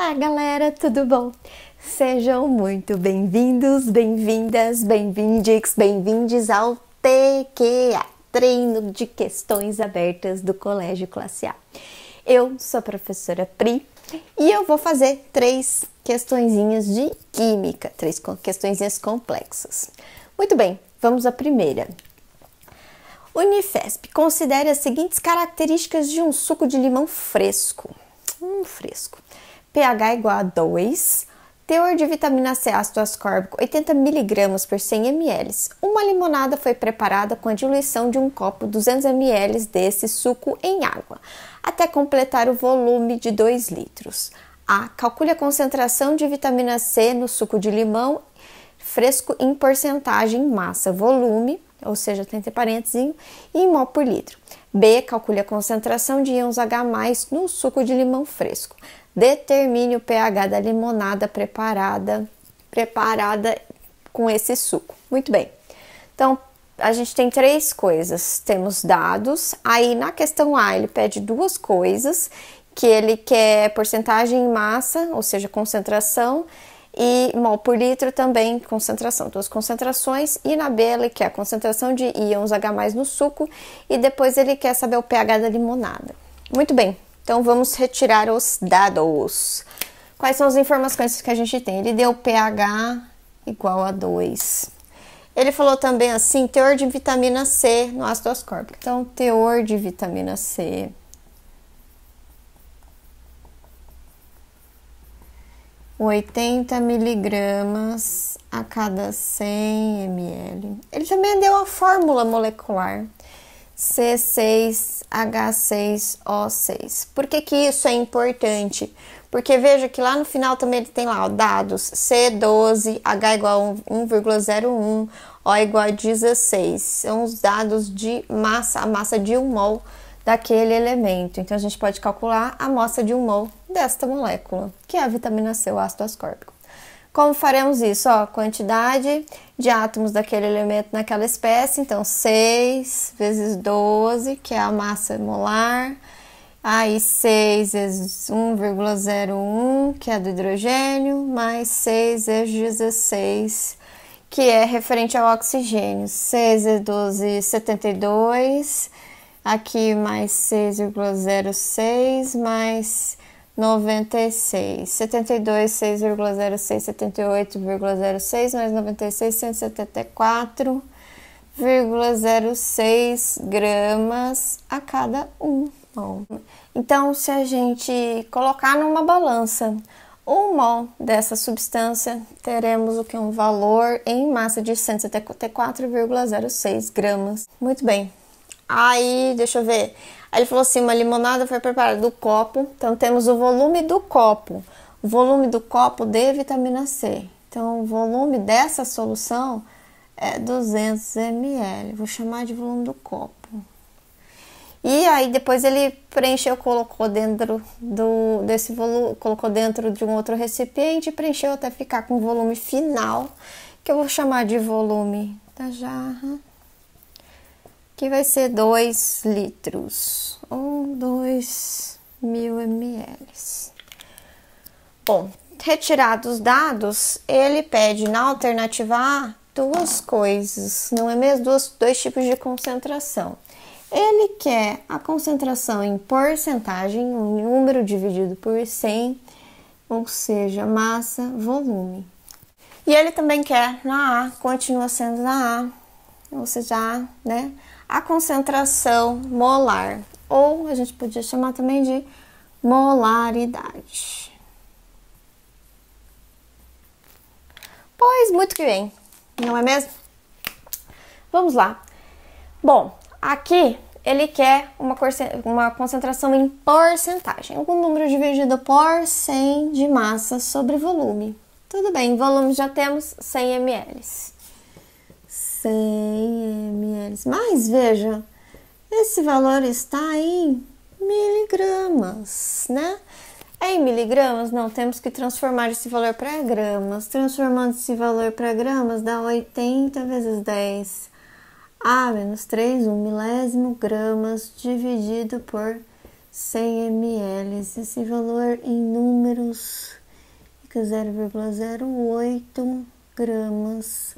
Olá, galera, tudo bom? Sejam muito bem-vindos, bem-vindas, bem-vindes, bem-vindes ao TQA, Treino de Questões Abertas do Colégio Classe A. Eu sou a professora Pri e eu vou fazer 3 questõezinhas de química, 3 questõezinhas complexas. Muito bem, vamos à primeira. Unifesp, considere as seguintes características de um suco de limão fresco. Fresco. pH igual a 2, teor de vitamina C ácido ascórbico 80 mg por 100 ml. Uma limonada foi preparada com a diluição de um copo 200 ml desse suco em água, até completar o volume de 2 litros. A. Calcule a concentração de vitamina C no suco de limão fresco em porcentagem massa, volume, ou seja, tem entre parênteses, em mol por litro. B. Calcule a concentração de íons H+, no suco de limão fresco. Determine o pH da limonada preparada com esse suco. Muito bem. Então, a gente tem 3 coisas. Temos dados. Aí, na questão A, ele pede 2 coisas, que ele quer porcentagem em massa, ou seja, concentração, e mol por litro também, concentração, 2 concentrações. E na B, ele quer a concentração de íons H+, no suco, e depois ele quer saber o pH da limonada. Muito bem. Então, vamos retirar os dados. Quais são as informações que a gente tem? Ele deu pH igual a 2. Ele falou também assim, teor de vitamina C no ácido ascórbico. Então, teor de vitamina C. (80 miligramas a cada 100 ml). Ele também deu a fórmula molecular. C6H6O6. Por que isso é importante? Porque veja que lá no final também ele tem lá, ó, dados C12, H igual a 1,01, O igual a 16. São os dados de massa, a massa de 1 mol daquele elemento. Então, a gente pode calcular a massa de 1 mol desta molécula, que é a vitamina C, o ácido ascórbico. Como faremos isso? Ó, quantidade de átomos daquele elemento naquela espécie, então 6 vezes 12, que é a massa molar, aí 6 vezes 1,01, que é do hidrogênio, mais 6 vezes 16, que é referente ao oxigênio, 6 vezes 12, 72, aqui mais 6,06, mais 96, 72, 6,06, 78,06, mais 96, 174,06 gramas a cada 1 mol. Então, se a gente colocar numa balança 1 mol dessa substância, teremos o que? Um valor em massa de 174,06 gramas. Muito bem. Aí, deixa eu ver. Aí ele falou assim, uma limonada foi preparada do copo. Então, temos o volume do copo. O volume do copo de vitamina C. Então, o volume dessa solução é 200 ml. Vou chamar de volume do copo. E aí, depois ele preencheu, colocou dentro desse volume, colocou dentro de um outro recipiente e preencheu até ficar com o volume final, que eu vou chamar de volume da jarra, que vai ser 2 litros, ou 2.000 ml. Bom, retirados os dados, ele pede na alternativa A 2 coisas, não é mesmo? 2 tipos de concentração. Ele quer a concentração em porcentagem, o número dividido por 100, ou seja, massa, volume. E ele também quer na A, continua sendo na A, ou seja, né? A concentração molar, ou a gente podia chamar também de molaridade. Pois, muito que bem, não é mesmo? Vamos lá. Bom, aqui ele quer uma concentração em porcentagem, algum número dividido por 100 de massa sobre volume. Tudo bem, volume já temos 100 ml. 100 ml. Mas veja, esse valor está em miligramas, né? Em miligramas, não, temos que transformar esse valor para gramas. Transformando esse valor para gramas, dá 80 vezes 10 a menos 3, 1 milésimo gramas dividido por 100 ml. Esse valor em números fica 0,08 gramas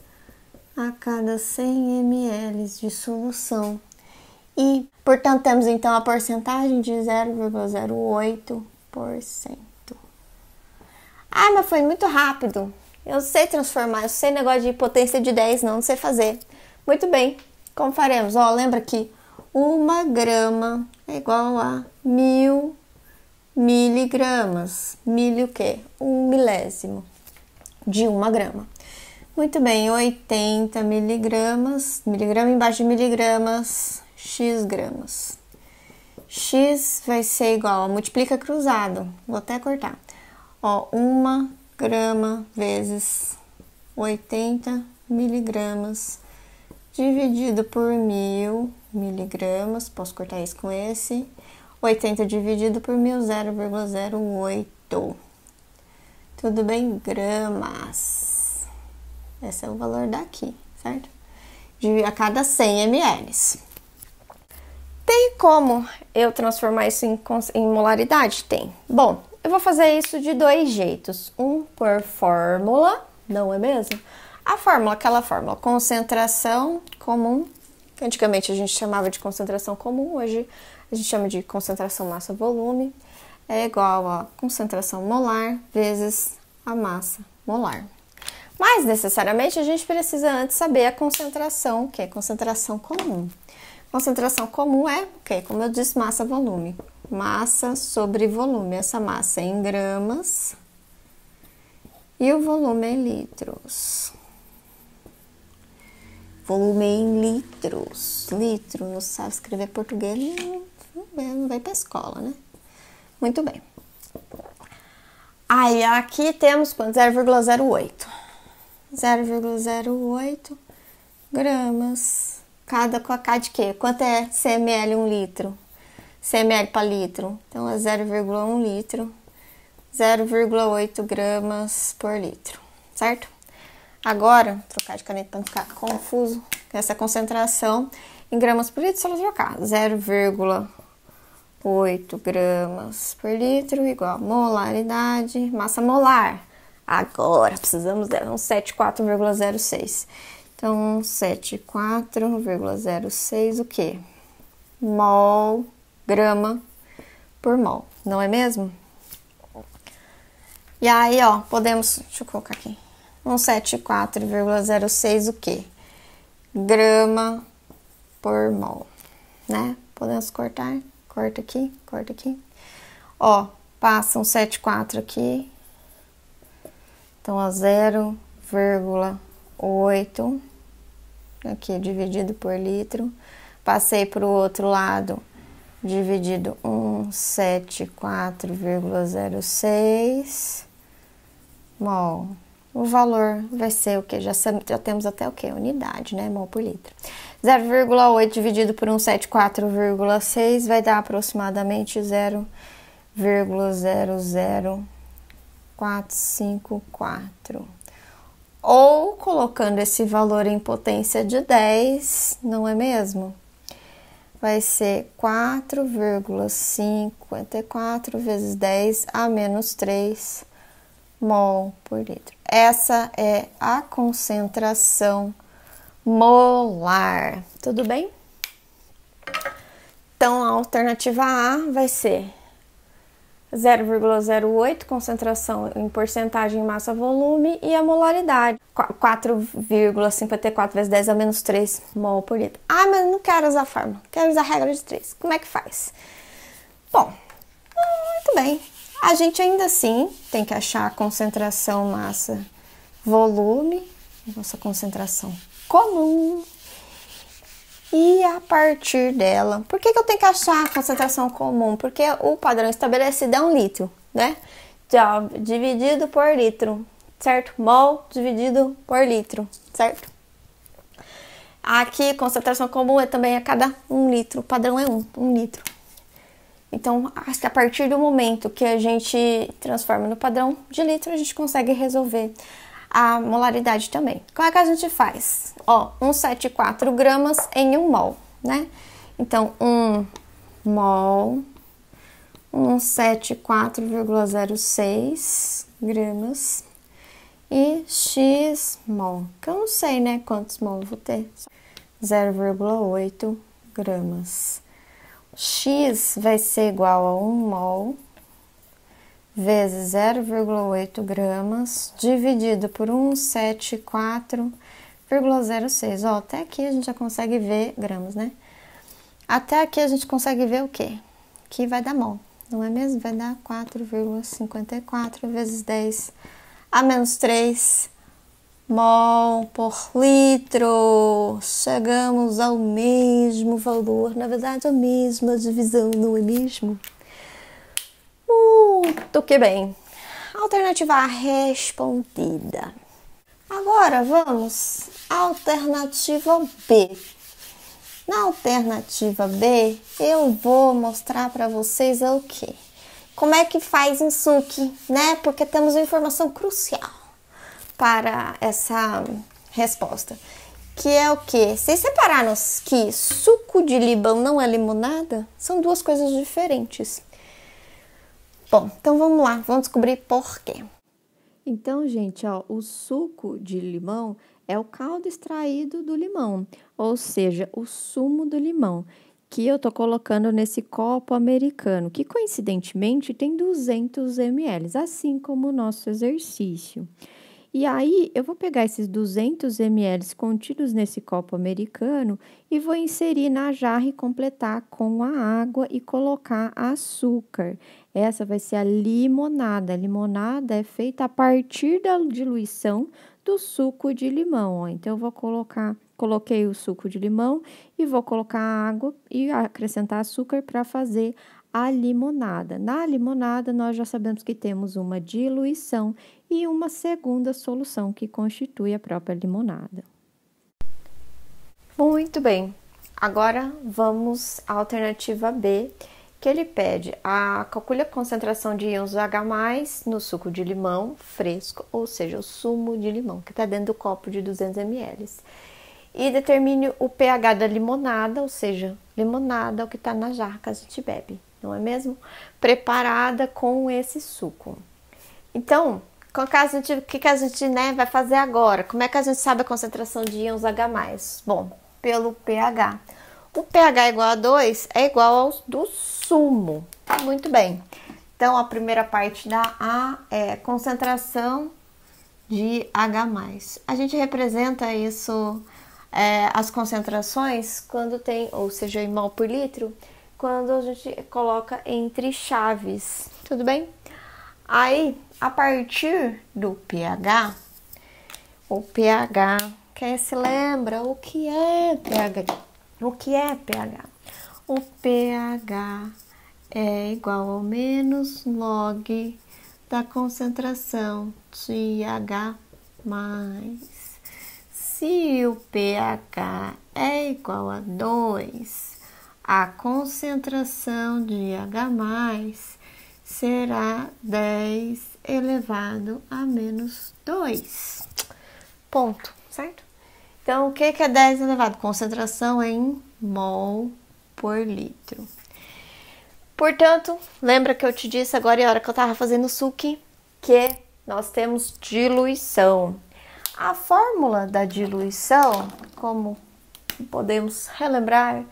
a cada 100 ml de solução. E, portanto, temos então a porcentagem de 0,08%. Ah, mas foi muito rápido. Eu sei transformar, eu sei negócio de potência de 10, não sei fazer. Muito bem, como faremos? Ó, lembra que 1 grama é igual a 1000 miligramas. Milho o quê? 1 milésimo de 1 grama. Muito bem, 80 miligramas, miligrama embaixo de miligramas, x gramas. X vai ser igual a multiplica cruzado, vou até cortar. Ó, 1 grama vezes 80 miligramas dividido por 1000 miligramas, posso cortar isso com esse, 80 dividido por 1000, 0,08. Tudo bem? Gramas. Esse é o valor daqui, certo? A cada 100 ml. Tem como eu transformar isso em molaridade? Tem. Bom, eu vou fazer isso de dois jeitos. Um por fórmula, não é mesmo? A fórmula, aquela fórmula, concentração comum, que antigamente a gente chamava de concentração comum, hoje a gente chama de concentração massa-volume, é igual a concentração molar vezes a massa molar. Mas, necessariamente, a gente precisa antes saber a concentração, que é concentração comum. Concentração comum é, como eu disse, massa-volume. Massa sobre volume. Essa massa é em gramas e o volume é em litros. Volume em litros. Litro, não sabe escrever português, não vai pra escola, né? Muito bem. Aí, aqui temos quanto? 0,08. 0,08 gramas. Cada com a K de quê? Quanto é CML 1 litro? CML para litro. Então, é 0,1 litro. 0,8 gramas por litro. Certo? Agora, vou trocar de caneta para não ficar confuso. Essa concentração em gramas por litro, só vou trocar. 0,8 gramas por litro igual a molaridade, massa molar. Agora, precisamos de 174,06. Então, 174,06 o quê? Mol, grama por mol, não é mesmo? E aí, ó, podemos, deixa eu colocar aqui, 174,06 o quê? Grama por mol, né? Podemos cortar, corta aqui. Ó, passa 174 aqui. Então, a 0,8 aqui dividido por litro. Passei para o outro lado, dividido 174,06 mol. O valor vai ser o que? Já temos até o que? Unidade, né? Mol por litro. 0,8 dividido por 174,6 vai dar aproximadamente 0,00454. Ou colocando esse valor em potência de 10, não é mesmo? Vai ser 4,54 vezes 10 a menos 3 mol por litro. Essa é a concentração molar. Tudo bem? Então, a alternativa A vai ser 0,08, concentração em porcentagem em massa-volume, e a molaridade, 4,54 vezes 10 a menos 3 mol por litro. Ah, mas não quero usar a fórmula, quero usar a regra de 3. Como é que faz? Bom, muito bem. A gente ainda assim tem que achar a concentração massa-volume, nossa concentração comum. E a partir dela, por que eu tenho que achar a concentração comum? Porque o padrão estabelecido é 1 litro, né? Dividido por litro, certo? Mol dividido por litro, certo? Aqui, concentração comum é também a cada 1 litro, o padrão é 1 litro. Então, acho que a partir do momento que a gente transforma no padrão de litro, a gente consegue resolver a molaridade também. Como é que a gente faz? Ó, 174 gramas em 1 mol, né? Então, 1 mol 174,06 gramas. E X mol, que eu não sei, né, quantos mol eu vou ter. 0,8 gramas. X vai ser igual a 1 mol vezes 0,8 gramas, dividido por 174,06. Ó, até aqui a gente já consegue ver gramas, né? Até aqui a gente consegue ver o quê? Que vai dar mol, não é mesmo? Vai dar 4,54 vezes 10 a menos 3 mol por litro. Chegamos ao mesmo valor, na verdade, a mesma divisão, não é mesmo? Muito que bem. Alternativa A respondida. Agora vamos à alternativa B. Na alternativa B, eu vou mostrar para vocês o quê? Como é que faz em suco, né? Porque temos uma informação crucial para essa resposta. Que é o quê? Vocês separaram que suco de limão não é limonada? São duas coisas diferentes. Bom, então vamos lá, vamos descobrir por quê. Então, gente, ó, o suco de limão é o caldo extraído do limão, ou seja, o sumo do limão, que eu tô colocando nesse copo americano, que coincidentemente tem 200 ml, assim como o nosso exercício. E aí, eu vou pegar esses 200 ml contidos nesse copo americano e vou inserir na jarra e completar com a água e colocar açúcar. Essa vai ser a limonada. A limonada é feita a partir da diluição do suco de limão, ó. Então, eu coloquei o suco de limão e vou colocar água e acrescentar açúcar para fazer a limonada. Na limonada, nós já sabemos que temos uma diluição e uma segunda solução que constitui a própria limonada. Muito bem. Agora vamos à alternativa B, que ele pede calcule a concentração de íons H+ no suco de limão fresco, ou seja, o sumo de limão, que está dentro do copo de 200 ml. E determine o pH da limonada, ou seja, limonada é o que está na jarra que a gente bebe, não é mesmo? Preparada com esse suco. Então, o que a gente vai fazer agora? Como é que a gente sabe a concentração de íons H+? Bom, pelo pH. O pH igual a 2 é igual ao do sumo. Muito bem. Então, a primeira parte da A é concentração de H+. A gente representa isso, as concentrações, quando tem, ou seja, em mol por litro, quando a gente coloca entre chaves, tudo bem? Aí, a partir do pH, o pH, quem se lembra o que é pH? O que é pH? O pH é igual ao menos log da concentração de H+. Se o pH é igual a 2, a concentração de H+ será 10 elevado a menos 2. Ponto, certo? Então, o que é 10 elevado? Concentração em mol por litro. Portanto, lembra que eu te disse agora, a hora que eu estava fazendo o suco, que nós temos diluição. A fórmula da diluição, como podemos relembrar,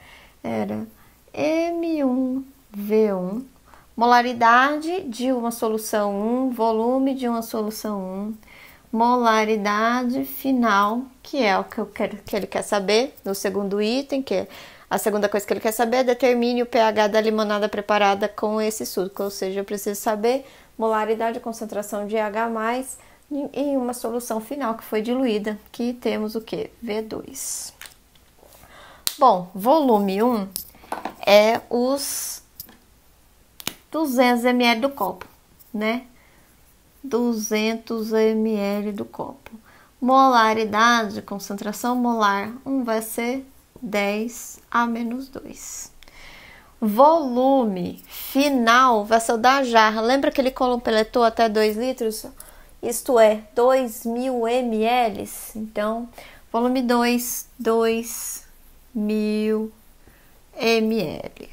era M1V1, molaridade de uma solução 1, volume de uma solução 1, molaridade final, que é o que ele quer saber no segundo item, que é a segunda coisa que ele quer saber, determine o pH da limonada preparada com esse suco, ou seja, eu preciso saber molaridade e concentração de H+ em uma solução final que foi diluída, que temos o que? V2. Bom, volume 1 é os 200 ml do copo, né? 200 ml do copo. Molaridade, concentração molar, vai ser 10 a menos 2. Volume final vai ser o da jarra. Lembra que ele completou até 2 litros? Isto é, 2.000 ml. Então, volume 2.000 ml.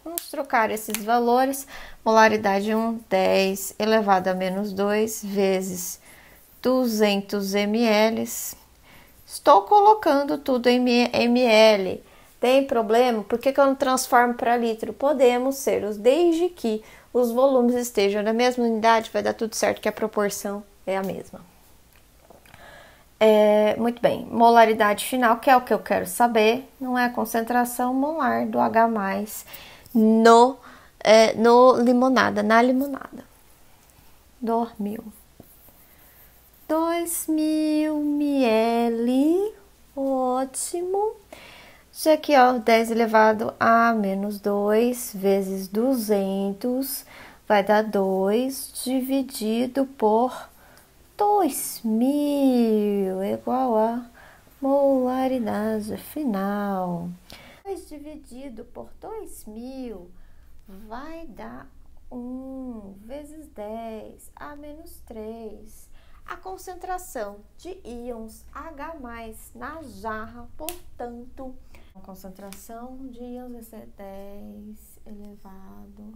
Vamos trocar esses valores. Molaridade 1, 10 elevado a menos 2 vezes 200 ml. Estou colocando tudo em ml. Tem problema? Por que eu não transformo para litro? Podemos ser, desde que os volumes estejam na mesma unidade, vai dar tudo certo, que a proporção é a mesma. Muito bem, molaridade final, que é o que eu quero saber, não é a concentração molar do H+, na limonada. Dormiu. 2000 ml, ótimo. Isso aqui, ó, 10 elevado a menos 2 vezes 200 vai dar 2 dividido por 2000 igual a molaridade final. 2 dividido por 2000 vai dar 1 vezes 10 a menos 3. A concentração de íons H+ na jarra, portanto, a concentração de íons vai ser 10 elevado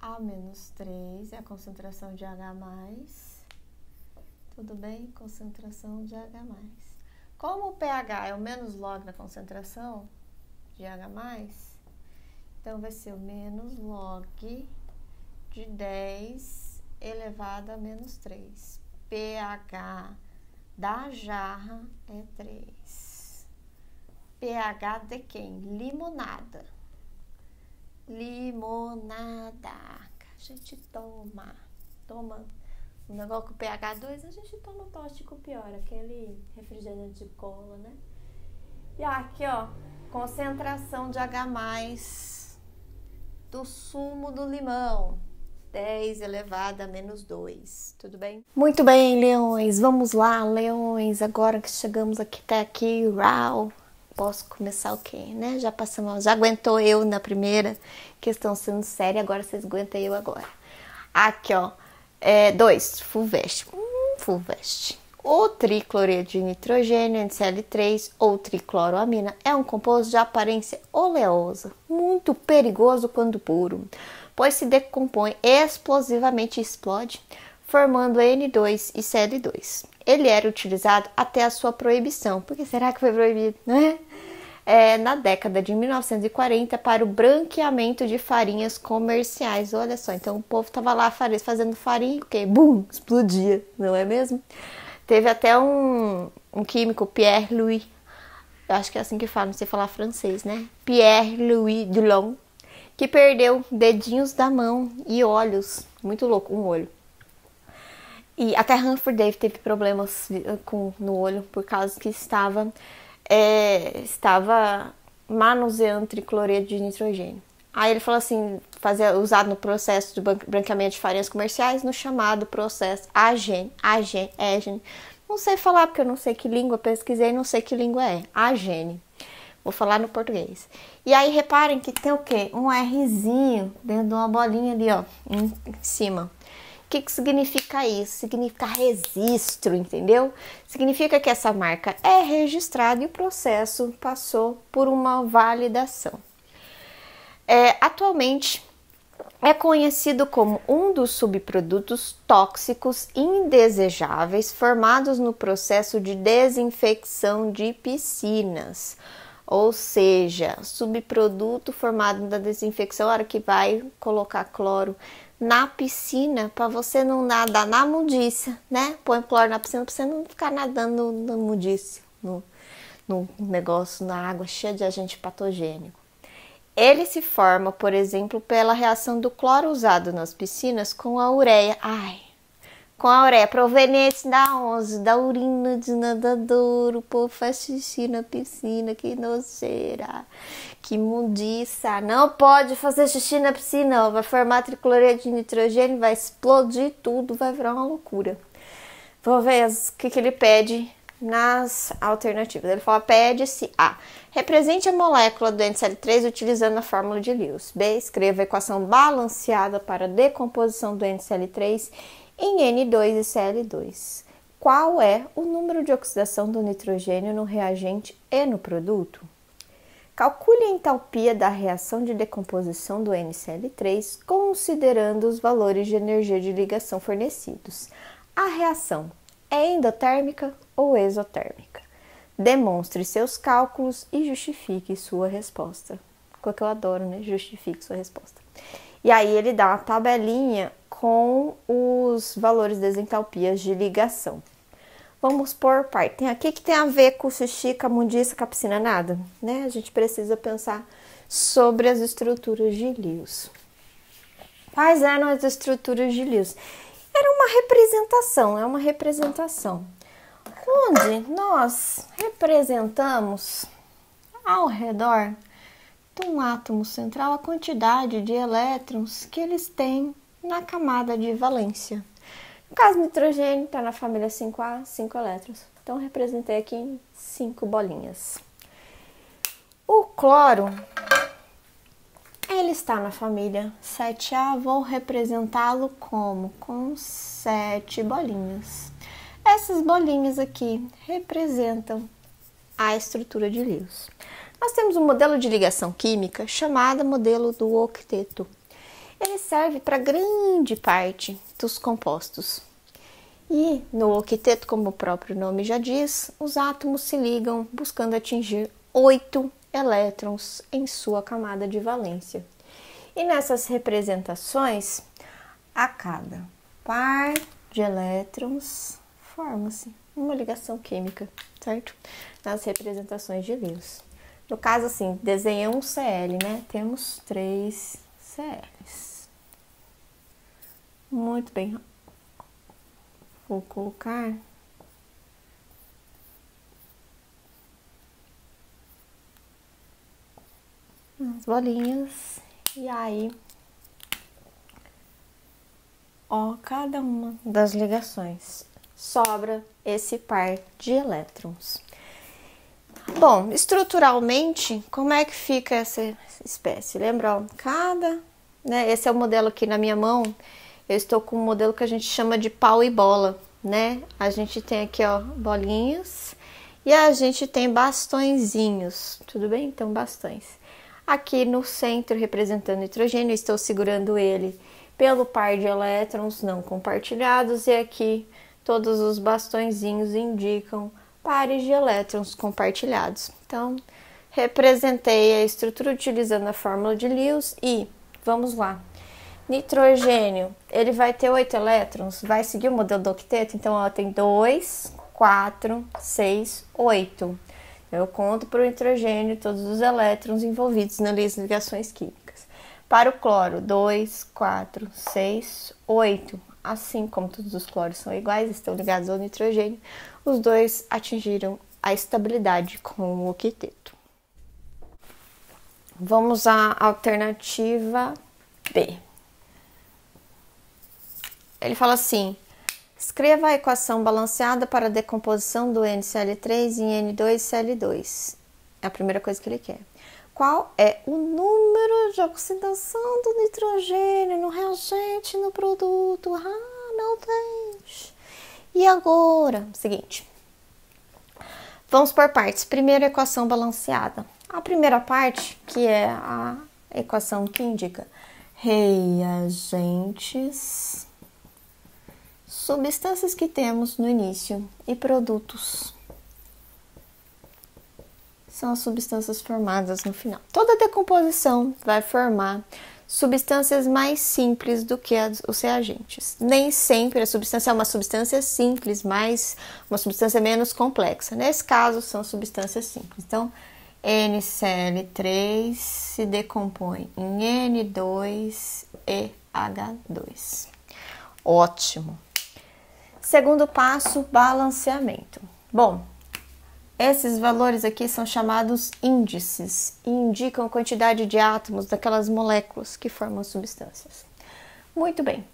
a menos 3, é a concentração de H+. Tudo bem? Concentração de H+. Como o pH é o menos log da concentração de H+, então vai ser o menos log de 10 elevado a menos 3. pH da jarra é 3. pH de quem? Limonada. Limonada. A gente toma um negócio com pH 2, a gente toma tóxico pior, aquele refrigerante de cola, né? E aqui, ó, concentração de H+ do sumo do limão. 10 elevado a menos 2, tudo bem? Muito bem, leões, vamos lá, leões, agora que chegamos aqui até aqui, uau, posso começar o quê, né? Já passamos, já aguentou eu na primeira questão sendo séria, agora vocês aguentam eu agora. Aqui, ó, 2, Fulvestre. O tricloreto de nitrogênio, NCl3 ou tricloroamina é um composto de aparência oleosa, muito perigoso quando puro, pois se decompõe explosivamente e explode, formando N2 e Cl2. Ele era utilizado até a sua proibição. Por que será que foi proibido, né? Na década de 1940 para o branqueamento de farinhas comerciais. Olha só, então o povo estava lá fazendo farinha, que bum, explodia, não é mesmo? Teve até um químico, Pierre-Louis, eu acho que é assim que fala, não sei falar francês, né? Pierre-Louis Dulong, que perdeu dedinhos da mão e olhos, muito louco, um olho. E até Humphrey Davy teve problemas no olho por causa que estava manuseando tricloreto de nitrogênio. Aí ele falou assim, usado no processo de branqueamento de farinhas comerciais, no chamado processo AGEN. Não sei falar porque eu não sei que língua, pesquisei, não sei que língua é. AGEN. Vou falar no português. E aí reparem que tem o quê? Um Rzinho dentro de uma bolinha ali, ó, em cima. O que significa isso? Significa registro, entendeu? Significa que essa marca é registrada e o processo passou por uma validação. Atualmente é conhecido como um dos subprodutos tóxicos indesejáveis formados no processo de desinfecção de piscinas. Ou seja, subproduto formado da desinfecção, a hora que vai colocar cloro na piscina, para você não nadar na mudícia, né? Põe cloro na piscina para você não ficar nadando na mudícia, no negócio, na água cheia de agente patogênico. Ele se forma, por exemplo, pela reação do cloro usado nas piscinas com a ureia. Com a ureia proveniente da onde? Da urina de nadador. O povo faz xixi na piscina, que nojeira, que imundiça. Não pode fazer xixi na piscina, vai formar tricloreto de nitrogênio, vai explodir tudo, vai virar uma loucura. Vou ver o que ele pede nas alternativas. Ele fala, pede-se A. Represente a molécula do NCl3 utilizando a fórmula de Lewis. B. Escreva a equação balanceada para a decomposição do NCl3 em N2 e Cl2. Qual é o número de oxidação do nitrogênio no reagente e no produto? Calcule a entalpia da reação de decomposição do NCl3 considerando os valores de energia de ligação fornecidos. A reação é endotérmica ou exotérmica? Demonstre seus cálculos e justifique sua resposta. Coisa que eu adoro, né? Justifique sua resposta. E aí ele dá uma tabelinha com os valores das entalpias de ligação. Vamos por parte. Tem aqui que tem a ver com xixi, camundista, capsinanada, né? A gente precisa pensar sobre as estruturas de Lewis. Quais eram as estruturas de Lewis? Era uma representação, é uma representação, onde nós representamos ao redor de um átomo central a quantidade de elétrons que eles têm na camada de valência. No caso do nitrogênio, está na família 5A, 5 elétrons. Então, representei aqui em 5 bolinhas. O cloro, ele está na família 7A, vou representá-lo como? Com 7 bolinhas. Essas bolinhas aqui representam a estrutura de Lewis. Nós temos um modelo de ligação química chamado modelo do octeto. Ele serve para grande parte dos compostos. E no octeto, como o próprio nome já diz, os átomos se ligam buscando atingir 8 elétrons em sua camada de valência. E nessas representações, a cada par de elétrons forma-se uma ligação química, certo? Nas representações de Lewis. No caso, assim, desenhei um Cl, né? Temos 3 Cls. Muito bem. Vou colocar as bolinhas e aí, ó, cada uma das ligações sobra esse par de elétrons. Bom, estruturalmente, como é que fica essa espécie? Lembra, ó, esse é o modelo aqui na minha mão. Eu estou com um modelo que a gente chama de pau e bola, né? A gente tem aqui, ó, bolinhas e a gente tem bastõezinhos, tudo bem? Então, bastões. Aqui no centro, representando o nitrogênio, estou segurando ele pelo par de elétrons não compartilhados e aqui todos os bastõezinhos indicam pares de elétrons compartilhados. Então, representei a estrutura utilizando a fórmula de Lewis e, vamos lá, nitrogênio, ele vai ter 8 elétrons, vai seguir o modelo do octeto, então, ó, tem 2, 4, 6, 8. Eu conto para o nitrogênio todos os elétrons envolvidos nas ligações químicas. Para o cloro, 2, 4, 6, 8. Assim como todos os cloros são iguais, estão ligados ao nitrogênio, os dois atingiram a estabilidade com o octeto. Vamos à alternativa B. Ele fala assim: escreva a equação balanceada para a decomposição do NCl3 em N2Cl2. É a primeira coisa que ele quer. Qual é o número de oxidação do nitrogênio no reagente, no produto? Ah, meu Deus! E agora? Seguinte. Vamos por partes. Primeiro, equação balanceada. A primeira parte, que é a equação que indica reagentes, substâncias que temos no início e produtos. São as substâncias formadas no final. Toda decomposição vai formar substâncias mais simples do que os reagentes. Nem sempre a substância é uma substância simples, mas uma substância menos complexa. Nesse caso, são substâncias simples. Então, NCl3 se decompõe em N2EH2. Ótimo! Segundo passo, balanceamento. Bom, esses valores aqui são chamados índices e indicam a quantidade de átomos daquelas moléculas que formam substâncias. Muito bem.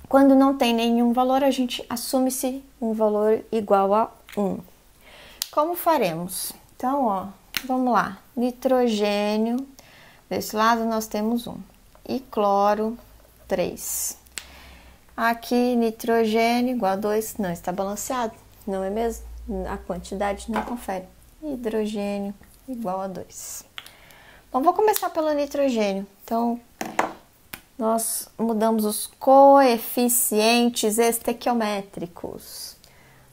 Quando não tem nenhum valor, a gente assume-se um valor igual a 1. Como faremos? Então, ó, vamos lá. Nitrogênio, desse lado nós temos 1. E cloro, 3. Aqui, nitrogênio igual a 2. Não está balanceado, não é mesmo? A quantidade não confere. Hidrogênio igual a 2. Bom, vou começar pelo nitrogênio. Então, nós mudamos os coeficientes estequiométricos.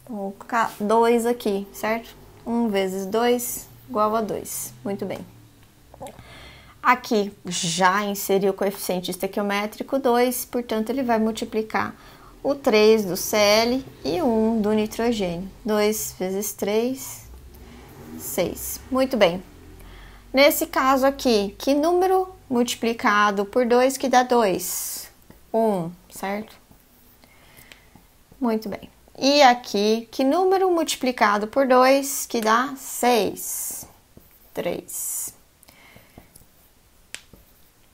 Então, vou colocar 2 aqui, certo? 1 vezes 2 igual a 2. Muito bem. Aqui já inseri o coeficiente estequiométrico 2, portanto, ele vai multiplicar o 3 do Cl e 1 do nitrogênio. 2 vezes 3, 6. Muito bem. Nesse caso aqui, que número multiplicado por 2 que dá 2? 1, certo? Muito bem. E aqui, que número multiplicado por 2 que dá 6? 3.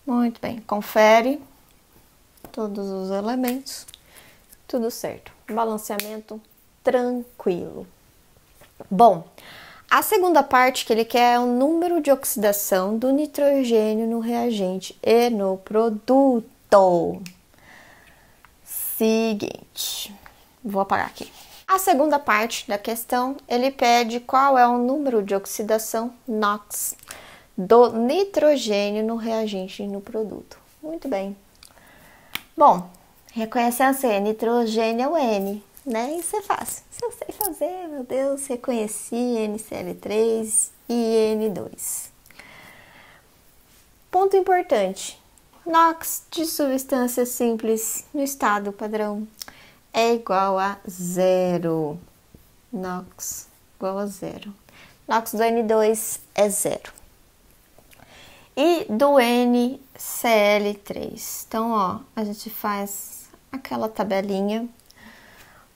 Muito bem. Confere todos os elementos. Tudo certo. Balanceamento tranquilo. Bom, a segunda parte que ele quer é o número de oxidação do nitrogênio no reagente e no produto. Seguinte, vou apagar aqui. A segunda parte da questão, ele pede qual é o número de oxidação NOx do nitrogênio no reagente e no produto. Muito bem. Bom, reconhecer a C, nitrogênio é o N, né? Isso é fácil. Se eu sei fazer, meu Deus, reconheci NCl3 e N2. Ponto importante. NOx de substância simples no estado padrão é igual a 0. NOx igual a 0. NOx do N2 é 0. E do NCl3. Então, ó, a gente faz aquela tabelinha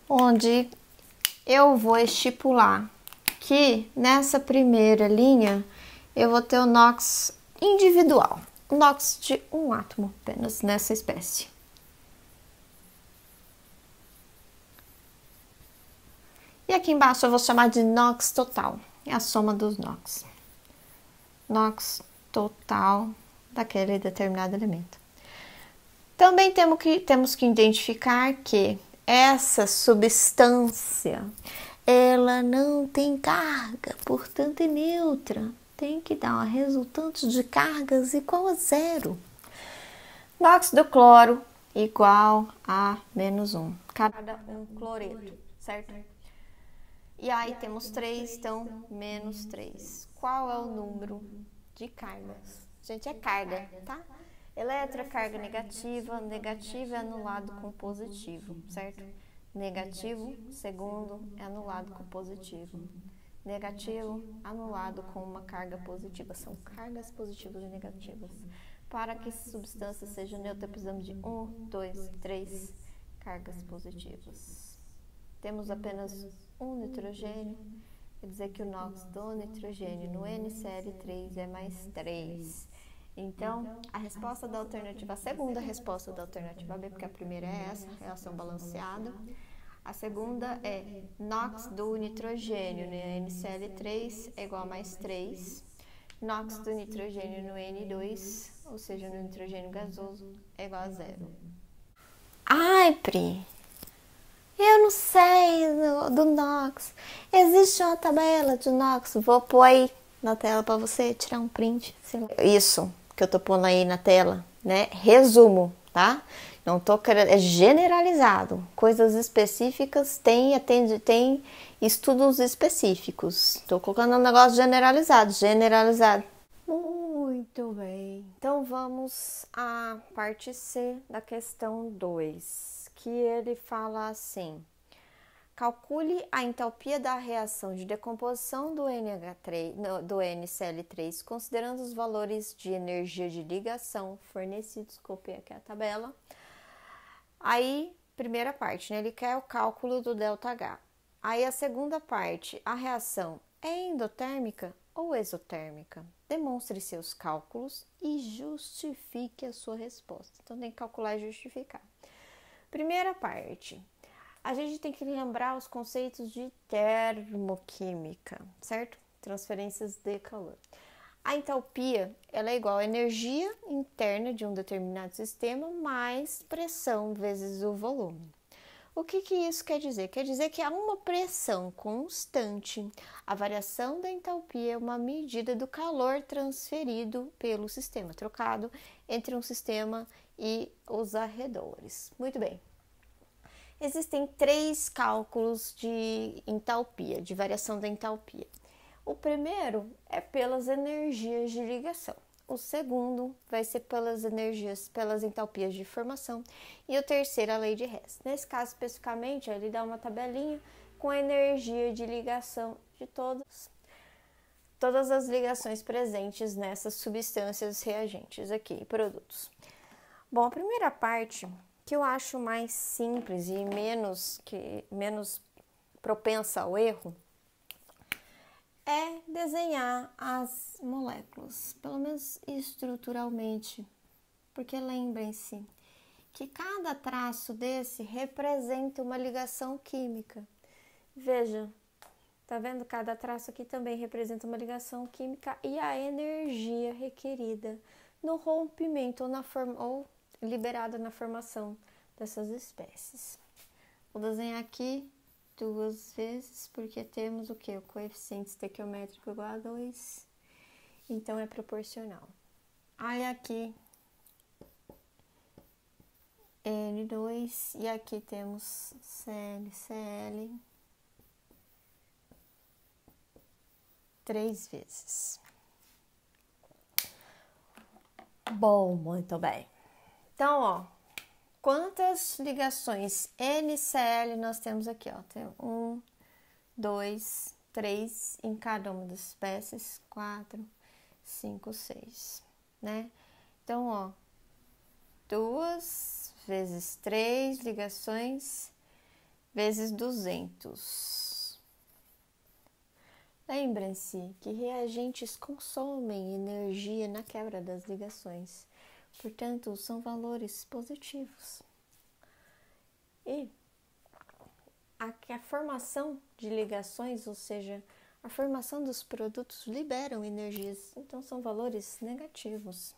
onde eu vou estipular que nessa primeira linha eu vou ter o NOx individual. NOx de um átomo apenas nessa espécie. E aqui embaixo eu vou chamar de NOx total. É a soma dos NOx. NOx total daquele determinado elemento. Também temos que identificar que essa substância, ela não tem carga, portanto é neutra. Tem que dar uma resultante de cargas igual a 0. NOx do cloro igual a menos 1. Cada um cloreto, certo? E aí temos 3, então menos 3. Qual é o número de cargas? Gente, é carga, tá? Elétron é carga negativa, negativo é anulado com positivo, certo? Negativo, segundo, é anulado com positivo. Negativo, anulado com uma carga positiva. São cargas positivas e negativas. Para que essa substância seja neutra, precisamos de 1, 2, 3 cargas positivas. Temos apenas um nitrogênio, quer dizer que o NOx do nitrogênio no NCl3 é mais 3. Então, a resposta da alternativa, a segunda resposta da alternativa B, porque a primeira é essa, reação balanceada. A segunda é NOx do nitrogênio no NCl3 é igual a mais 3. NOx do nitrogênio no N2, ou seja, no nitrogênio gasoso, é igual a 0. Ai, Pri, eu não sei do NOx. Existe uma tabela de NOx. Vou pôr aí na tela para você tirar um print. Isso que eu tô pondo aí na tela, né? Resumo, tá? Não tô querendo, é generalizado. Coisas específicas tem estudos específicos. Tô colocando um negócio generalizado. Muito bem. Então vamos à parte C da questão 2, que ele fala assim: calcule a entalpia da reação de decomposição do NCl3, considerando os valores de energia de ligação fornecidos. Copiei aqui a tabela. Aí, primeira parte, né? Ele quer o cálculo do ΔH. Aí, a segunda parte, a reação é endotérmica ou exotérmica? Demonstre seus cálculos e justifique a sua resposta. Então, tem que calcular e justificar. Primeira parte, a gente tem que lembrar os conceitos de termoquímica, certo? Transferências de calor. A entalpia, ela é igual à energia interna de um determinado sistema mais pressão vezes o volume. O que isso quer dizer? Quer dizer que há uma pressão constante. A variação da entalpia é uma medida do calor transferido pelo sistema, trocado entre um sistema e os arredores. Muito bem. Existem 3 cálculos de entalpia, de variação da entalpia. O primeiro é pelas energias de ligação. O segundo vai ser pelas entalpias de formação. E o terceiro, a lei de Hess. Nesse caso, especificamente, ele dá uma tabelinha com a energia de ligação de todas as ligações presentes nessas substâncias reagentes aqui, produtos. Bom, a primeira parte, que eu acho mais simples e menos propensa ao erro, é desenhar as moléculas, pelo menos estruturalmente, porque lembrem-se que cada traço desse representa uma ligação química. Veja, tá vendo? Cada traço aqui também representa uma ligação química e a energia requerida no rompimento ou liberada na formação dessas espécies. Vou desenhar aqui 2 vezes, porque temos o que? O coeficiente estequiométrico igual a 2, então é proporcional. Aí aqui N2 e aqui temos Cl, 3 vezes. Bom, muito bem. Então, ó, quantas ligações NCl nós temos aqui, ó? Tem 1, 2, 3 em cada uma das espécies, 4, 5, 6, né? Então, ó, 2 vezes 3 ligações vezes 200. Lembrem-se que reagentes consomem energia na quebra das ligações. Portanto, são valores positivos. E a formação de ligações, ou seja, a formação dos produtos liberam energias, então são valores negativos.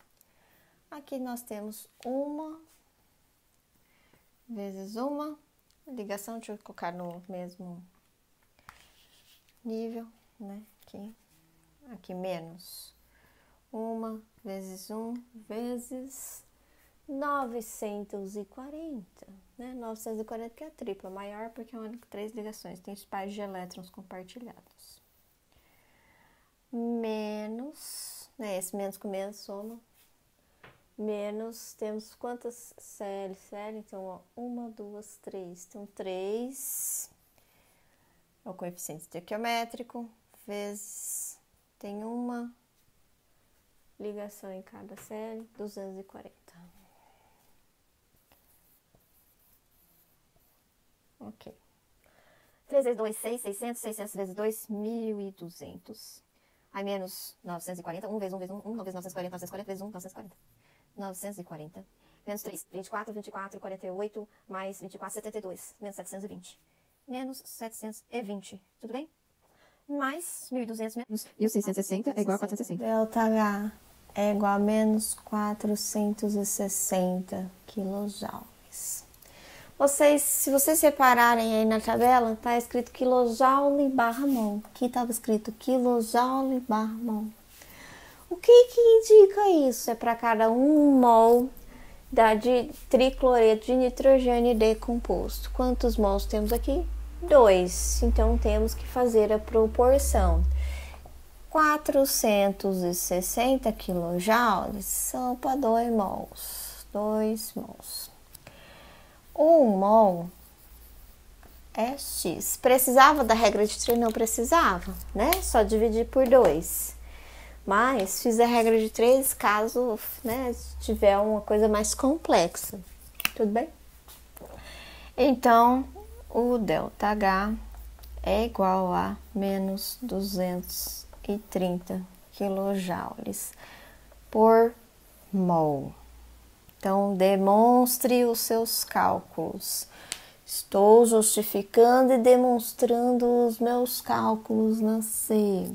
Aqui nós temos 1 vezes 1 ligação, deixa eu colocar no mesmo nível, né? Aqui menos 1 vezes 1 vezes 940, né? 940 que é a tripla, maior porque é uma 3 ligações, tem os pares de elétrons compartilhados. Menos, né? Esse menos com menos soma. Menos, temos quantas Cl? Então, ó, 1, 2, 3. Então, 3 é o coeficiente estequiométrico, vezes, tem uma ligação em cada Cl, 240. Ok. 3 vezes 2, 6, 600, 600 vezes 2, 1.200. Aí menos 940, 1 vezes 1 vezes 1, 1 vezes 940, 940 vezes 1, 940. 940. Menos 3, 24, 24, 48, mais 24, 72. Menos 720. Menos 720. Tudo bem? Mais 1.200 menos 1.660 é igual a 460. ΔH é igual a menos 460 quilojoules. Se vocês repararem aí na tabela, tá escrito quilojoule barra mol. Aqui estava escrito quilojoule barra mol. O que indica isso? É para cada 1 mol de tricloreto de nitrogênio decomposto. Quantos mols temos aqui? 2. Então, temos que fazer a proporção. 460 quilojoules são para 2 mols. 2 mols. 1 mol é X. Precisava da regra de Três? Não precisava, né? Só dividir por 2. Mas fiz a regra de 3 caso, né, tiver uma coisa mais complexa. Tudo bem? Então, o ΔH é igual a menos 230 quilojoules por mol. Então, demonstre os seus cálculos. Estou justificando e demonstrando os meus cálculos na C.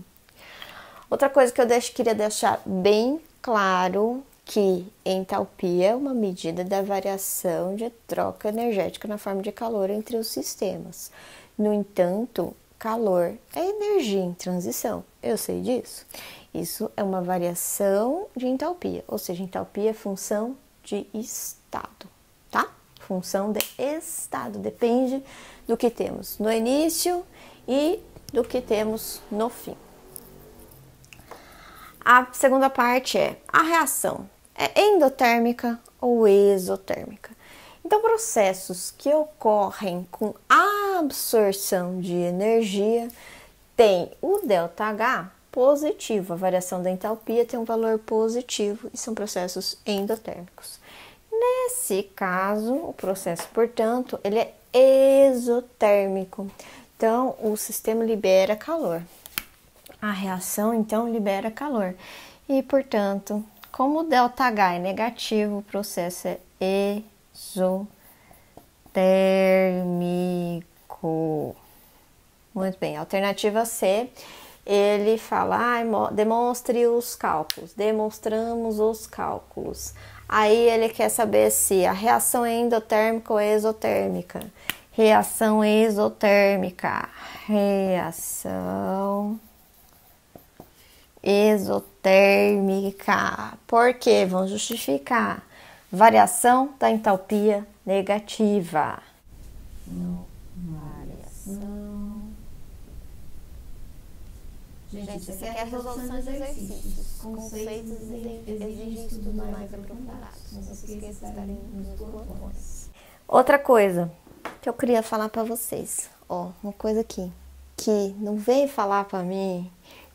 Outra coisa que eu queria deixar bem claro, que entalpia é uma medida da variação de troca energética na forma de calor entre os sistemas. No entanto, calor é energia em transição. Eu sei disso. Isso é uma variação de entalpia, ou seja, entalpia é função de estado, tá? Função de estado, depende do que temos no início e do que temos no fim. A segunda parte é a reação. É endotérmica ou exotérmica? Então, processos que ocorrem com absorção de energia tem o ΔH positivo. A variação da entalpia tem um valor positivo e são processos endotérmicos. Nesse caso, o processo, portanto, ele é exotérmico. Então, o sistema libera calor. A reação, então, libera calor. E, portanto, como o ΔH é negativo, o processo é exotérmico. Muito bem. Alternativa C, ele fala, demonstre os cálculos. Demonstramos os cálculos. Aí ele quer saber se a reação é endotérmica ou exotérmica. Reação exotérmica. Reação exotérmica. Por quê? Vamos justificar. Variação da entalpia negativa. Variação. Gente, isso aqui é a resolução de exercícios. Conceitos exigem estudos mais aprofundados. Não se esqueça de estarem nos plantões. Outra coisa que eu queria falar para vocês. Ó, uma coisa aqui. Que não vem falar para mim...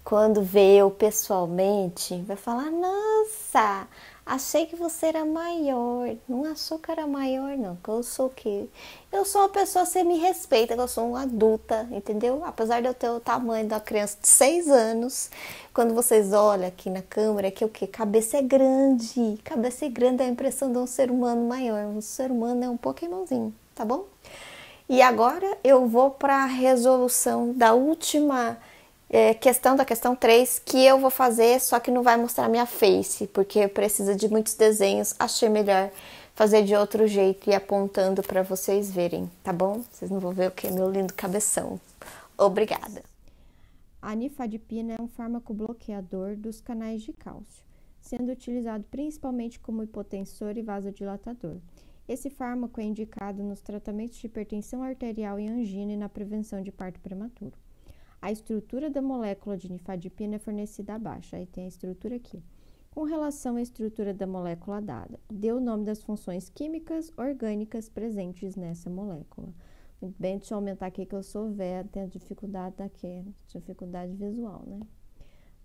Quando vê eu pessoalmente, vai falar, nossa, achei que você era maior. Não achou que era maior, não. Que eu sou o quê? Eu sou uma pessoa, você me respeita, que eu sou uma adulta, entendeu? Apesar de eu ter o tamanho da criança de 6 anos, quando vocês olham aqui na câmera, que o quê? Cabeça é grande. Cabeça é grande dá a impressão de um ser humano maior. Um ser humano é um Pokémonzinho, tá bom? E agora eu vou para a resolução da última... questão da questão 3, que eu vou fazer, só que não vai mostrar minha face, porque precisa de muitos desenhos, achei melhor fazer de outro jeito e apontando para vocês verem, tá bom? Vocês não vão ver o que? Meu lindo cabeção. Obrigada. A nifadipina é um fármaco bloqueador dos canais de cálcio, sendo utilizado principalmente como hipotensor e vasodilatador. Esse fármaco é indicado nos tratamentos de hipertensão arterial e angina e na prevenção de parto prematuro. A estrutura da molécula de nifadipina é fornecida abaixo, aí tem a estrutura aqui. Com relação à estrutura da molécula dada, dê o nome das funções químicas orgânicas presentes nessa molécula. Muito bem, deixa eu aumentar aqui que eu sou velha, tenho dificuldade daqui, dificuldade visual, né?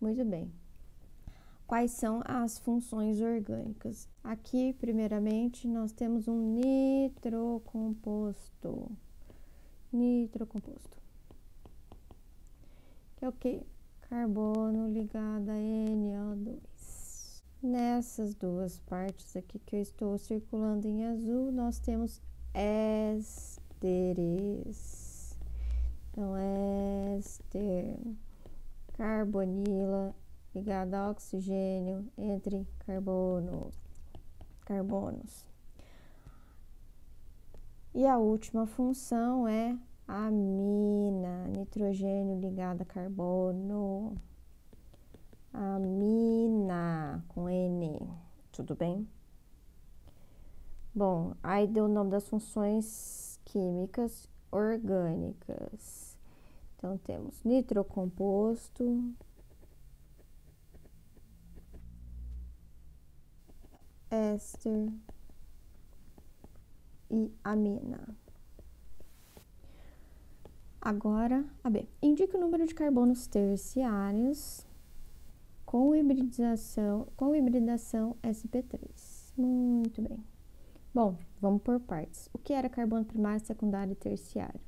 Muito bem. Quais são as funções orgânicas? Aqui, primeiramente, nós temos um nitrocomposto. Nitrocomposto. Que é o quê? Carbono ligado a NO2. Nessas duas partes aqui que eu estou circulando em azul, nós temos ésteres. Então, éster, carbonila ligado a oxigênio entre carbonos. E a última função é amina, nitrogênio ligado a carbono. Amina, com N, tudo bem? Bom, aí deu o nome das funções químicas orgânicas. Então, temos nitrocomposto, éster e amina. Agora, a B. Indica o número de carbonos terciários com hibridação sp3. Muito bem. Bom, vamos por partes. O que era carbono primário, secundário e terciário?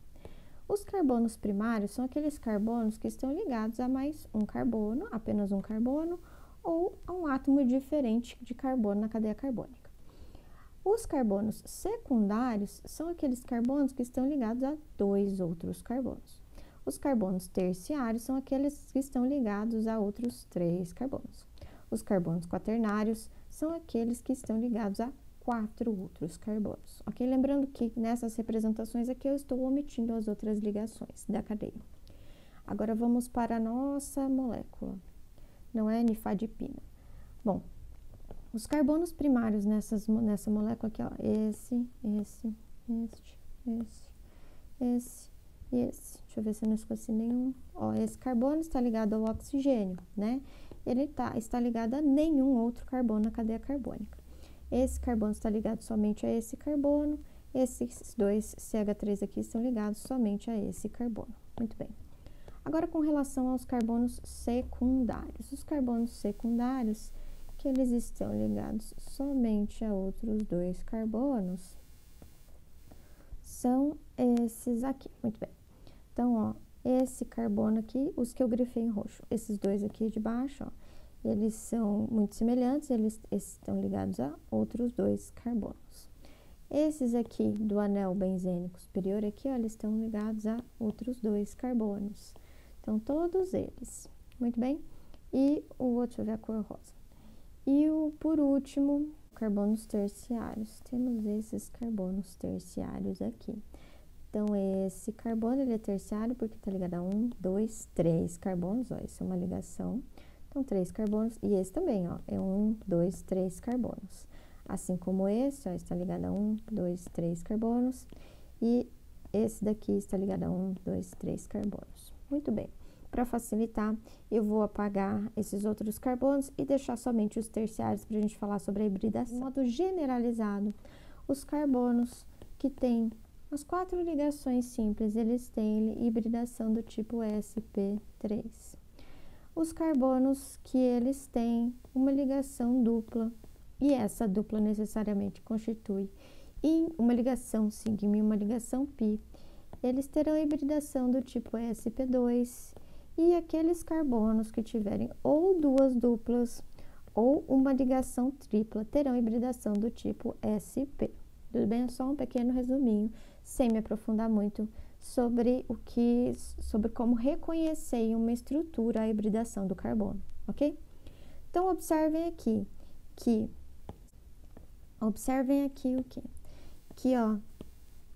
Os carbonos primários são aqueles carbonos que estão ligados a mais um carbono, apenas um carbono, ou a um átomo diferente de carbono na cadeia carbônica. Os carbonos secundários são aqueles carbonos que estão ligados a 2 outros carbonos. Os carbonos terciários são aqueles que estão ligados a outros 3 carbonos. Os carbonos quaternários são aqueles que estão ligados a 4 outros carbonos, ok? Lembrando que nessas representações aqui eu estou omitindo as outras ligações da cadeia. Agora, vamos para a nossa molécula, não é nifadipina. Bom, os carbonos primários nessa molécula aqui, ó, esse e esse. Deixa eu ver se eu não esqueci nenhum. Ó, esse carbono está ligado ao oxigênio, né? Ele está ligado a nenhum outro carbono na cadeia carbônica. Esse carbono está ligado somente a esse carbono. Esses dois CH3 aqui estão ligados somente a esse carbono. Muito bem. Agora, com relação aos carbonos secundários. Os carbonos secundários, que eles estão ligados somente a outros 2 carbonos, são esses aqui. Muito bem. Então, ó, esse carbono aqui, os que eu grifei em roxo, esses 2 aqui de baixo, ó, eles são muito semelhantes, eles estão ligados a outros 2 carbonos. Esses aqui do anel benzênico superior aqui, ó, eles estão ligados a outros 2 carbonos. Então, todos eles. Muito bem? E deixa eu ver a cor rosa. E por último, carbonos terciários. Temos esses carbonos terciários aqui. Então, esse carbono, ele é terciário porque está ligado a 1, 2, 3 carbonos. Ó, isso é uma ligação. Então, 3 carbonos. E esse também, ó, é 1, 2, 3 carbonos. Assim como esse, ó, está ligado a 1, 2, 3 carbonos. E esse daqui está ligado a 1, 2, 3 carbonos. Muito bem. Para facilitar, eu vou apagar esses outros carbonos e deixar somente os terciários para a gente falar sobre a hibridação. De modo generalizado, os carbonos que têm as 4 ligações simples, eles têm hibridação do tipo sp3. Os carbonos que eles têm uma ligação dupla, e essa dupla necessariamente constitui em uma ligação sigma e uma ligação pi, eles terão hibridação do tipo sp2, e aqueles carbonos que tiverem ou 2 duplas ou uma ligação tripla terão hibridação do tipo sp. Tudo bem? É só um pequeno resuminho, sem me aprofundar muito sobre como reconhecer em uma estrutura a hibridação do carbono, ok? Então, observem aqui o quê? Que, ó,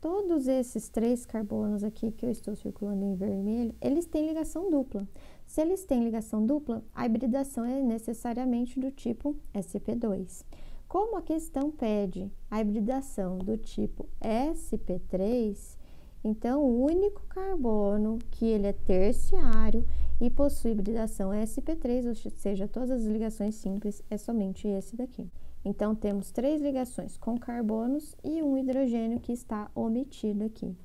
todos esses 3 carbonos aqui que eu estou circulando em vermelho, eles têm ligação dupla. Se eles têm ligação dupla, a hibridação é necessariamente do tipo sp2. Como a questão pede a hibridação do tipo sp3, então o único carbono que ele é terciário e possui hibridação sp3, ou seja, todas as ligações simples, é somente esse daqui. Então, temos 3 ligações com carbonos e um hidrogênio que está omitido aqui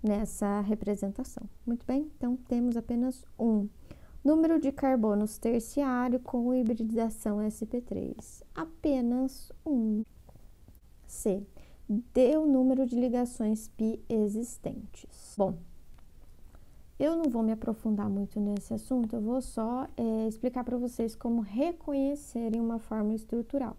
nessa representação. Muito bem? Então, temos apenas um número de carbonos terciário com hibridação sp3. Apenas um. C. Dê o número de ligações pi existentes. Bom, eu não vou me aprofundar muito nesse assunto, eu vou só explicar para vocês como reconhecerem uma fórmula estrutural.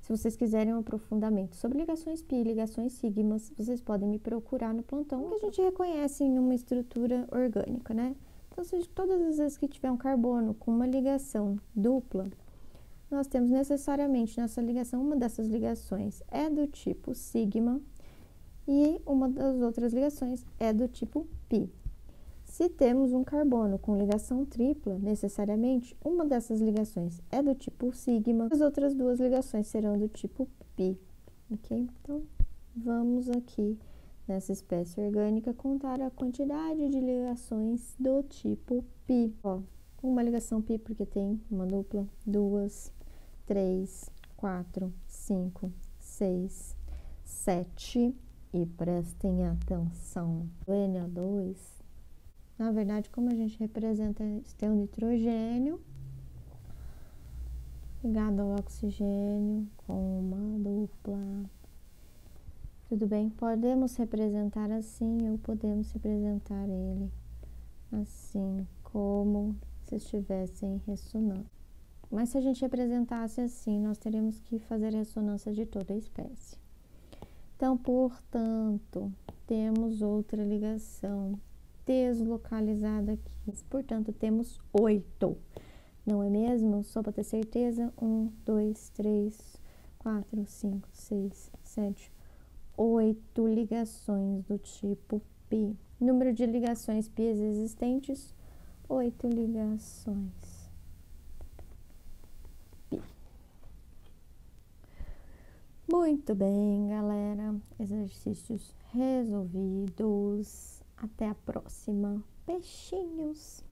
Se vocês quiserem um aprofundamento sobre ligações pi, ligações sigmas, vocês podem me procurar no plantão, que a gente reconhece em uma estrutura orgânica, né? Então, todas as vezes que tiver um carbono com uma ligação dupla, nós temos necessariamente nessa ligação, uma dessas ligações é do tipo sigma e uma das outras ligações é do tipo pi. Se temos um carbono com ligação tripla, necessariamente uma dessas ligações é do tipo sigma, as outras 2 ligações serão do tipo pi, ok? Então, vamos aqui nessa espécie orgânica contar a quantidade de ligações do tipo pi. Ó, uma ligação pi porque tem uma dupla, 2, 3, 4, 5, 6, 7 e prestem atenção, o NO2. Na verdade, como a gente representa, tem um nitrogênio ligado ao oxigênio com uma dupla. Tudo bem? Podemos representar assim ou podemos representar ele assim, como se estivessem ressonando. Mas se a gente representasse assim, nós teríamos que fazer ressonância de toda a espécie. Então, portanto, temos outra ligação deslocalizada aqui. Portanto, temos 8, não é mesmo? Só para ter certeza, 1, 2, 3, 4, 5, 6, 7, 8 ligações do tipo π. Número de ligações π existentes, 8 ligações π. Muito bem, galera. Exercícios resolvidos. Até a próxima. Peixinhos!